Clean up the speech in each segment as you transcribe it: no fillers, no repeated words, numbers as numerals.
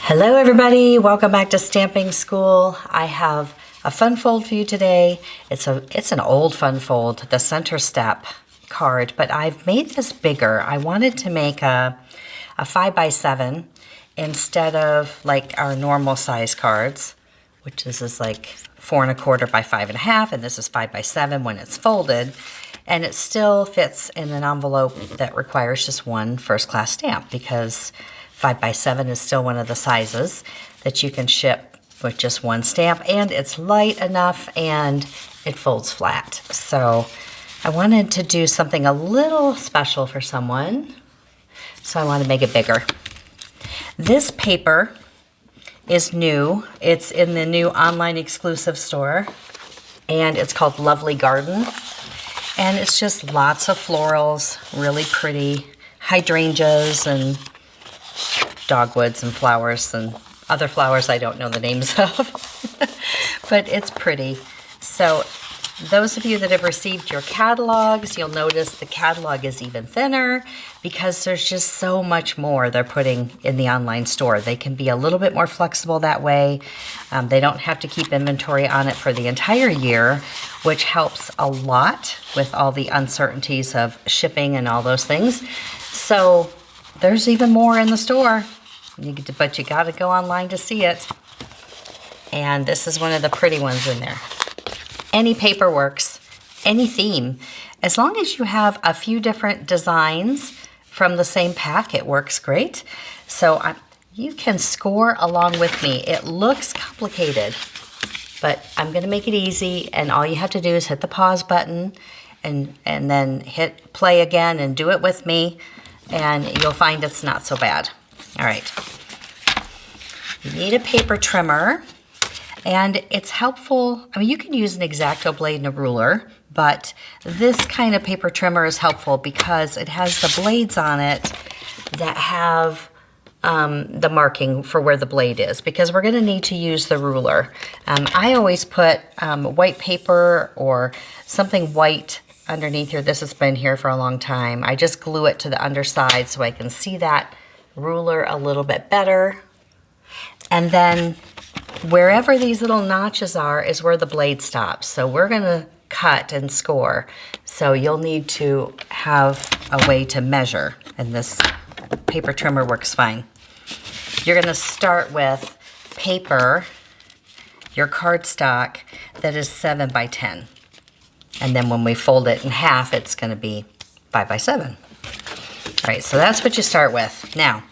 Hello everybody, welcome back to Stamping School. I have a fun fold for you today. It's an old fun fold, the center step card, but I've made this bigger. I wanted to make a 5x7 instead of like our normal size cards, which is like 4 1/4 by 5 1/2, and this is 5x7 when it's folded. And it still fits in an envelope that requires just one first class stamp because 5x7 is still one of the sizes that you can ship with just one stamp, and it's light enough and it folds flat. So I wanted to do something a little special for someone, so I want to make it bigger. This paper is new. It's in the new online exclusive store, and it's called Lovely Garden. And it's just lots of florals, really pretty hydrangeas and dogwoods and flowers and other flowers I don't know the names of, but it's pretty. So those of you that have received your catalogs, you'll notice the catalog is even thinner because there's just so much more they're putting in the online store. They can be a little bit more flexible that way. They don't have to keep inventory on it for the entire year, which helps a lot with all the uncertainties of shipping and all those things. So there's even more in the store, but you got to go online to see it. And this is one of the pretty ones in there. Any paper works, any theme. As long as you have a few different designs from the same pack, it works great. So you can score along with me. It looks complicated, but I'm going to make it easy, and all you have to do is hit the pause button and then hit play again and do it with me, and you'll find it's not so bad. All right. You need a paper trimmer. And it's helpful, I mean, you can use an X-Acto blade and a ruler, but this kind of paper trimmer is helpful because it has the blades on it that have the marking for where the blade is, because we're going to need to use the ruler. I always put white paper or something white underneath here. This has been here for a long time. I just glue it to the underside so I can see that ruler a little bit better. And then wherever these little notches are is where the blade stops. So we're going to cut and score. So you'll need to have a way to measure, and this paper trimmer works fine. You're going to start with paper, your cardstock that is 7x10. And then when we fold it in half, it's going to be 5x7. All right, so that's what you start with. Now,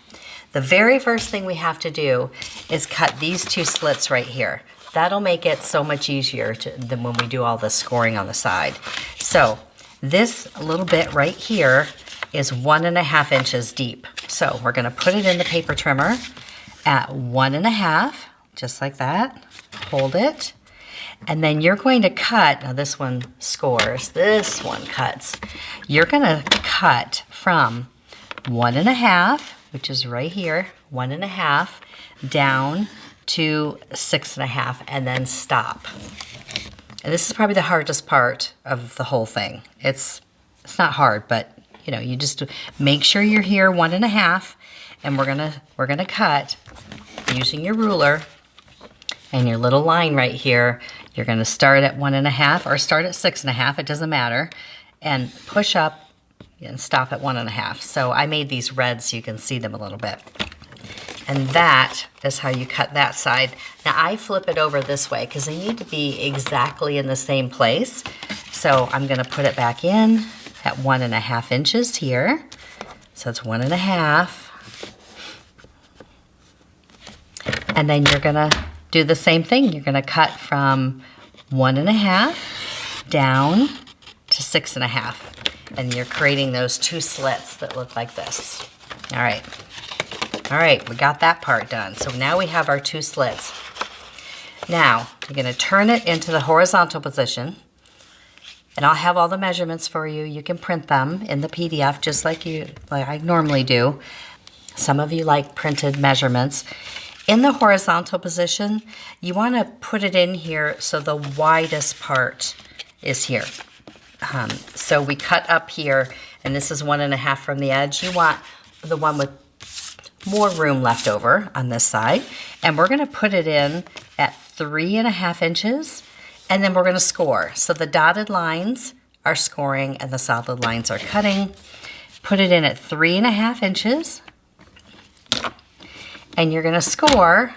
the very first thing we have to do is cut these two slits right here. That'll make it so much easier than when we do all the scoring on the side. So this little bit right here is 1 1/2 inches deep. So we're gonna put it in the paper trimmer at 1 1/2, just like that. Hold it. And then you're going to cut, now this one scores, this one cuts. You're gonna cut from 1 1/2, which is right here, 1 1/2, down to 6 1/2, and then stop. And this is probably the hardest part of the whole thing. It's not hard, but you know, you just make sure you're here 1 1/2, and we're gonna cut using your ruler and your little line right here. You're gonna start at 1 1/2 or start at 6 1/2, it doesn't matter, and push up and stop at 1 1/2. So I made these red so you can see them a little bit. And that is how you cut that side. Now I flip it over this way because they need to be exactly in the same place. So I'm gonna put it back in at 1 1/2 inches here. So it's 1 1/2. And then you're gonna do the same thing. You're gonna cut from 1 1/2 down to 6 1/2. And you're creating those two slits that look like this. All right, we got that part done. So now we have our two slits. Now, you're gonna turn it into the horizontal position, and I'll have all the measurements for you. You can print them in the PDF just like I normally do. Some of you like printed measurements. In the horizontal position, you wanna put it in here so the widest part is here. So we cut up here, and this is 1 1/2 from the edge. You want the one with more room left over on this side. And we're gonna put it in at 3.5 inches, and then we're gonna score. So the dotted lines are scoring and the solid lines are cutting. Put it in at 3.5 inches, and you're gonna score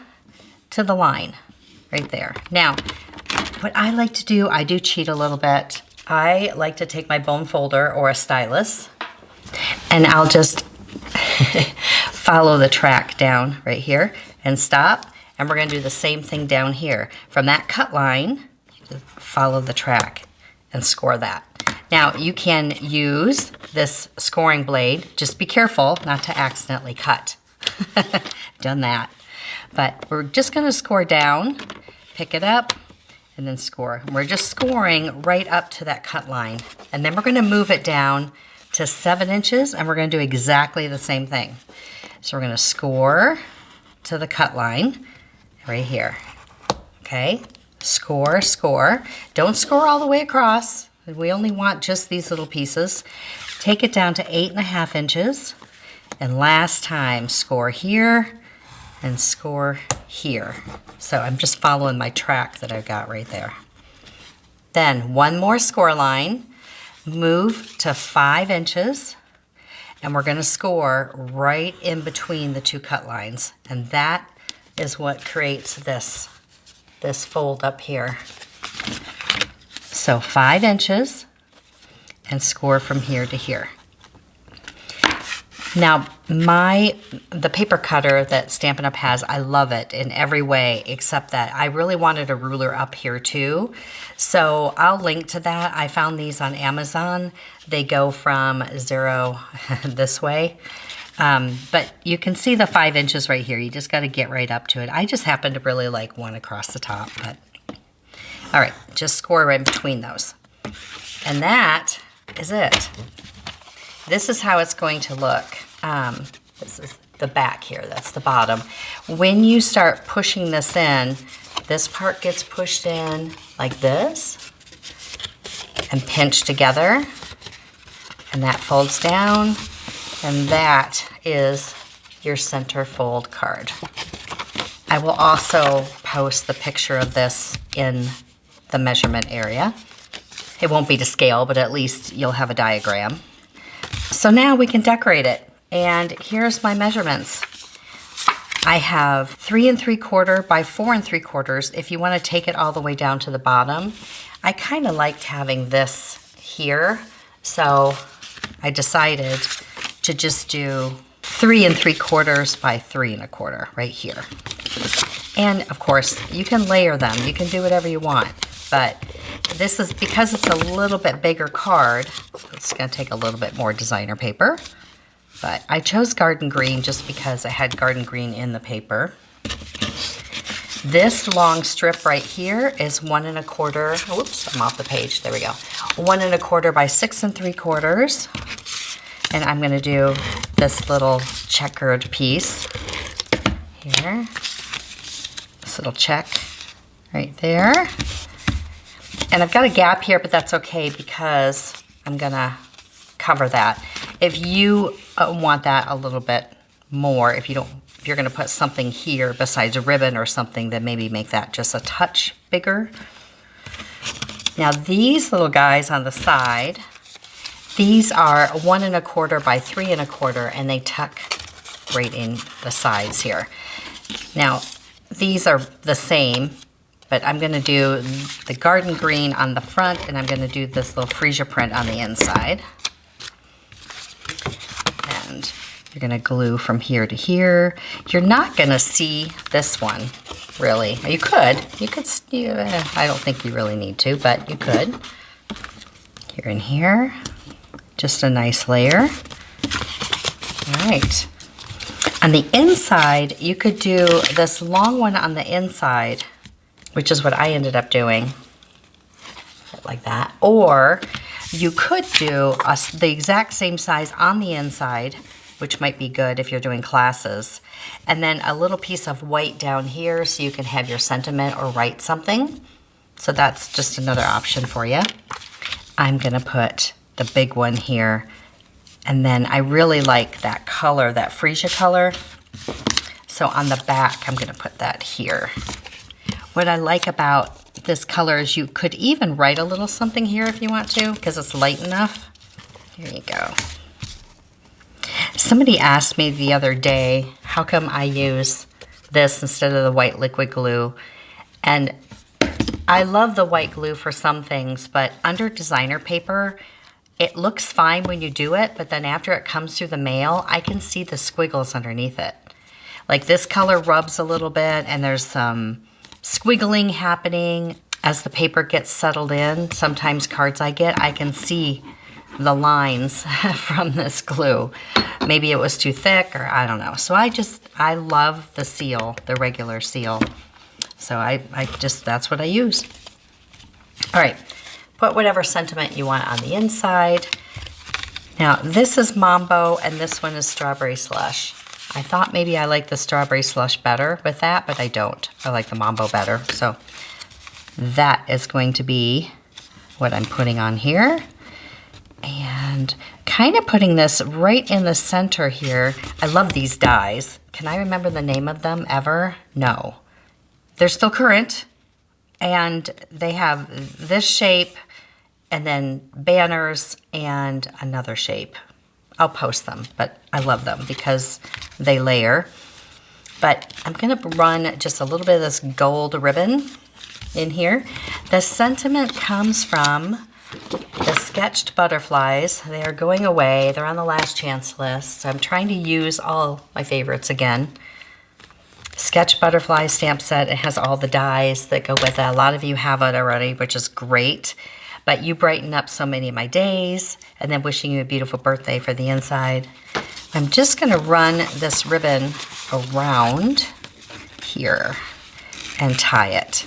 to the line right there. Now, what I like to do, I do cheat a little bit. I like to take my bone folder or a stylus, and I'll just follow the track down right here and stop. And we're gonna do the same thing down here. From that cut line, follow the track and score that. Now you can use this scoring blade. Just be careful not to accidentally cut. Done that. But we're just gonna score down, pick it up, and then score. And we're just scoring right up to that cut line. And then we're gonna move it down to 7 inches, and we're gonna do exactly the same thing. So we're gonna score to the cut line right here, okay? Score, score. Don't score all the way across. We only want just these little pieces. Take it down to 8.5 inches. And last time, score here and score here. So I'm just following my track that I've got right there. Then one more score line. Move to 5 inches, and we're gonna score right in between the two cut lines. And that is what creates this fold up here. So 5 inches and score from here to here. Now, the paper cutter that Stampin' Up! Has, I love it in every way except that I really wanted a ruler up here too. So I'll link to that. I found these on Amazon. They go from 0 this way. But you can see the 5 inches right here. You just got to get right up to it. I just happen to really like one across the top. But all right, just score right between those. And that is it. This is how it's going to look. This is the back here, that's the bottom. When you start pushing this in, this part gets pushed in like this and pinched together, and that folds down, and that is your center fold card. I will also post the picture of this in the measurement area. It won't be to scale, but at least you'll have a diagram. So now we can decorate it. And here's my measurements. I have 3 3/4 by 4 3/4. If you want to take it all the way down to the bottom, I kind of liked having this here. So I decided to just do 3 3/4 by 3 1/4 right here. And of course, you can layer them. You can do whatever you want. But this is, because it's a little bit bigger card, it's going to take a little bit more designer paper. But I chose garden green just because I had garden green in the paper. This long strip right here is 1 1/4. Oops, I'm off the page. There we go. 1 1/4 by 6 3/4. And I'm going to do this little checkered piece here. This little check right there. And I've got a gap here, but that's okay because I'm going to cover that. If you want that a little bit more, if you're going to put something here besides a ribbon or something, then maybe make that just a touch bigger. Now these little guys on the side, these are 1 1/4 by 3 1/4, and they tuck right in the sides here. Now these are the same, but I'm going to do the garden green on the front, and I'm going to do this little freesia print on the inside. And you're going to glue from here to here. You're not going to see this one, really. You could. I don't think you really need to, but you could. Here and here. Just a nice layer. All right. On the inside, you could do this long one on the inside, which is what I ended up doing, like that. Or you could do the exact same size on the inside, which might be good if you're doing classes, and then a little piece of white down here so you can have your sentiment or write something. So that's just another option for you. I'm gonna put the big one here, and then I really like that color, that freesia color. So on the back, I'm gonna put that here. What I like about this color is you could even write a little something here if you want to, because it's light enough. Here you go. Somebody asked me the other day, how come I use this instead of the white liquid glue? And I love the white glue for some things, but under designer paper, it looks fine when you do it, but then after it comes through the mail, I can see the squiggles underneath it. Like this color rubs a little bit and there's some squiggling happening as the paper gets settled in. Sometimes cards I get, I can see the lines from this glue. Maybe it was too thick or I don't know. So I love the seal, the regular seal. So that's what I use. All right, put whatever sentiment you want on the inside. Now this is Mambo and this one is Strawberry Slush. I thought maybe I like the Strawberry Slush better with that, but I don't. I like the Mambo better. So that is going to be what I'm putting on here. And kind of putting this right in the center here. I love these dies. Can I remember the name of them ever? No. They're still current. And they have this shape and then banners and another shape. I'll post them, but I love them because they layer. But I'm gonna run just a little bit of this gold ribbon in here. The sentiment comes from the sketched butterflies. They are going away. They're on the last chance list. So I'm trying to use all my favorites again. Sketch butterfly stamp set. It has all the dies that go with it. A lot of you have it already, which is great. But you brighten up so many of my days, and then wishing you a beautiful birthday for the inside. I'm just gonna run this ribbon around here and tie it.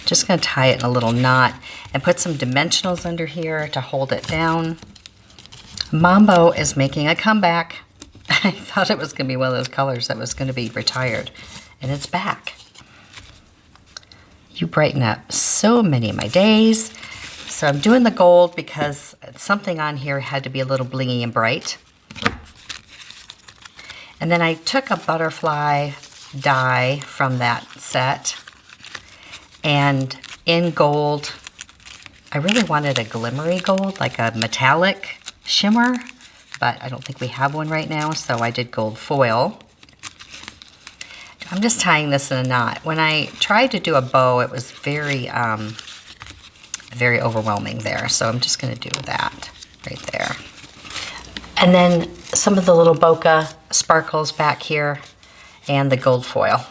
Just gonna tie it in a little knot and put some dimensionals under here to hold it down. Mambo is making a comeback. I thought it was gonna be one of those colors that was gonna be retired, and it's back. You brighten up so many of my days. So I'm doing the gold because something on here had to be a little blingy and bright. And then I took a butterfly die from that set, and in gold, I really wanted a glimmery gold, like a metallic shimmer, but I don't think we have one right now, so I did gold foil. I'm just tying this in a knot. When I tried to do a bow, it was very overwhelming there. So I'm just gonna do that right there. And then some of the little bokeh sparkles back here and the gold foil.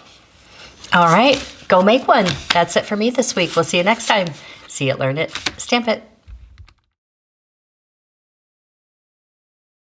All right, go make one. That's it for me this week. We'll see you next time. See it, learn it, stamp it.